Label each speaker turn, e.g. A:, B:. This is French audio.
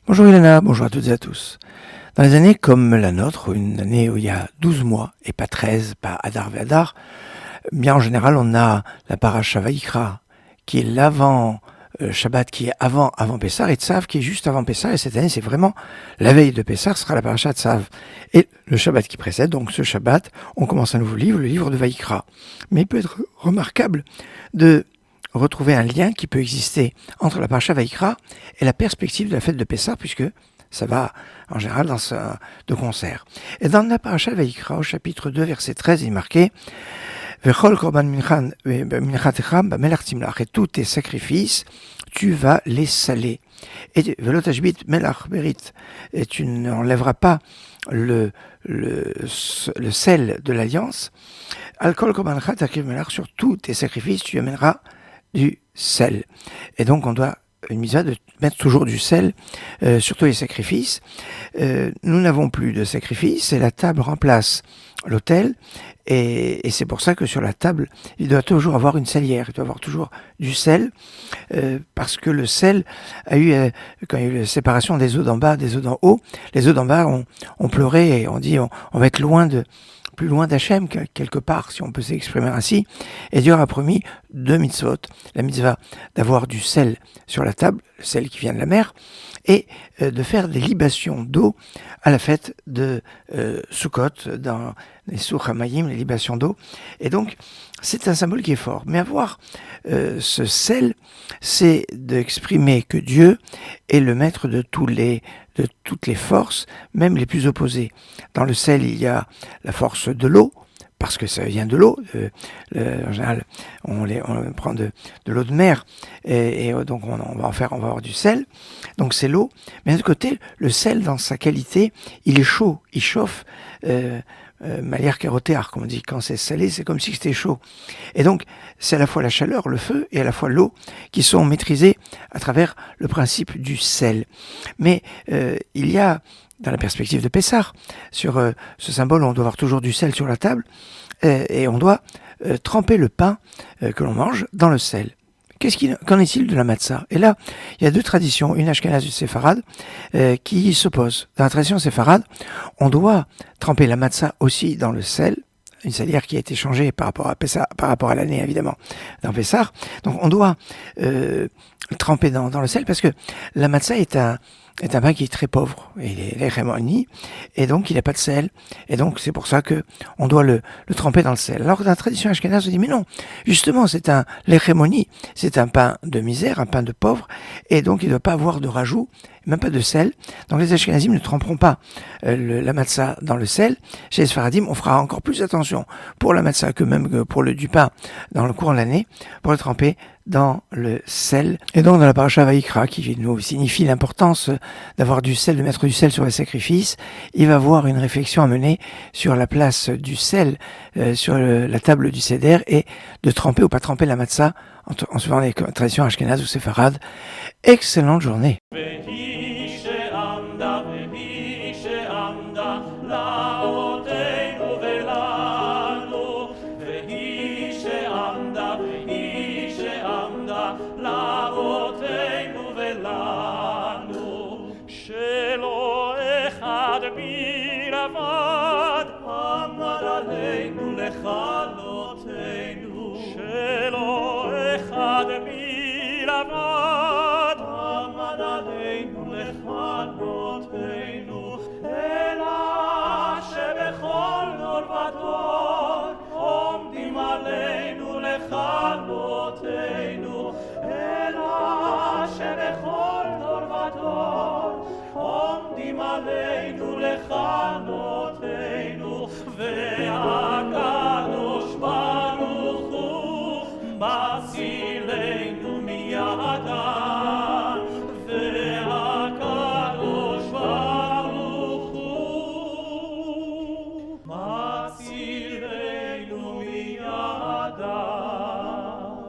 A: Bonjour Ilana, bonjour à toutes et à tous. Dans les années comme la nôtre, une année où il y a 12 mois et pas 13, pas Adar Véadar, bien en général on a la paracha Vaïkra qui est l'avant Shabbat, qui est avant Pessah, et Tzav qui est juste avant Pessah, et cette année c'est vraiment la veille de Pessah, ce sera la paracha Tzav. Et le Shabbat qui précède, donc ce Shabbat, on commence un nouveau livre, le livre de Vaïkra. Mais il peut être remarquable de retrouver un lien qui peut exister entre la paracha Vaïkra et la perspective de la fête de Pessah, puisque ça va en général de concert. Et dans la paracha Vaïkra, au chapitre 2, verset 13, il est marqué Vechol korban minchatecham bamelach timlach, et tous tes sacrifices, tu vas les saler. Et velo tashbit melach berit, et tu n'enlèveras pas le sel de l'alliance. Alkol korban chatachim melach, sur tous tes sacrifices, tu amèneras du sel. Et donc on doit une mitzvah de mettre toujours du sel sur tous les sacrifices. Nous n'avons plus de sacrifices et la table remplace l'autel, et c'est pour ça que sur la table il doit toujours avoir une salière, il doit avoir toujours du sel, parce que le sel a eu, quand il y a eu la séparation des eaux d'en bas, des eaux d'en haut, les eaux d'en bas ont pleuré et on dit on va être plus loin d'Hachem, quelque part, si on peut s'exprimer ainsi. Et Dieu a promis 2 mitzvot. La mitzvah d'avoir du sel sur la table, le sel qui vient de la mer, et de faire des libations d'eau à la fête de Sukkot, dans les Souk Hamayim, les libations d'eau. Et donc, c'est un symbole qui est fort. Mais avoir ce sel, c'est d'exprimer que Dieu est le maître de toutes les forces, même les plus opposées. Dans le sel, il y a la force de l'eau, parce que ça vient de l'eau. En général, on prend de l'eau de mer, et donc on va avoir du sel. Donc c'est l'eau. Mais d'un autre côté, le sel, dans sa qualité, il est chaud, il chauffe. Malière carotéar, comme on dit, quand c'est salé, c'est comme si c'était chaud. Et donc, c'est à la fois la chaleur, le feu, et à la fois l'eau, qui sont maîtrisés à travers le principe du sel. Mais il y a, dans la perspective de Pessah, sur ce symbole, on doit avoir toujours du sel sur la table, et on doit tremper le pain que l'on mange dans le sel. Qu'en est-il de la matzah? Et là, il y a 2 traditions, une ashkénaze et une séfarade, qui s'opposent. Dans la tradition séfarade, on doit tremper la matzah aussi dans le sel, une salière qui a été changée par rapport à Pessah, par rapport à l'année évidemment, dans Pessah. Donc on doit tremper dans le sel, parce que la matzah est un pain qui est très pauvre, il est léchémoni, et donc il n'a pas de sel, et donc c'est pour ça que on doit le tremper dans le sel. Alors que dans la tradition ashkénaze, on dit mais non, justement c'est un léchémoni, c'est un pain de misère, un pain de pauvre, et donc il ne doit pas avoir de rajout, même pas de sel. Donc les ashkénazim ne tremperont pas la matzah dans le sel. Chez les sfaradim, on fera encore plus attention pour la matzah que même pour du pain dans le courant de l'année, pour le tremper dans le sel. Et donc dans la paracha Vaïkra, qui nous signifie l'importance d'avoir du sel, de mettre du sel sur les sacrifices, il va avoir une réflexion à mener sur la place du sel sur la table du seder, et de tremper ou pas tremper la matzah en suivant les traditions ashkénazes ou séfarades. Excellente journée.
B: שלא אחד בלבד אמר עלינו לכלותנו, שלא אחד בלבד אמר עלינו לכלותנו, אלא שבכל דור ודור עומדים עלינו לכלותנו.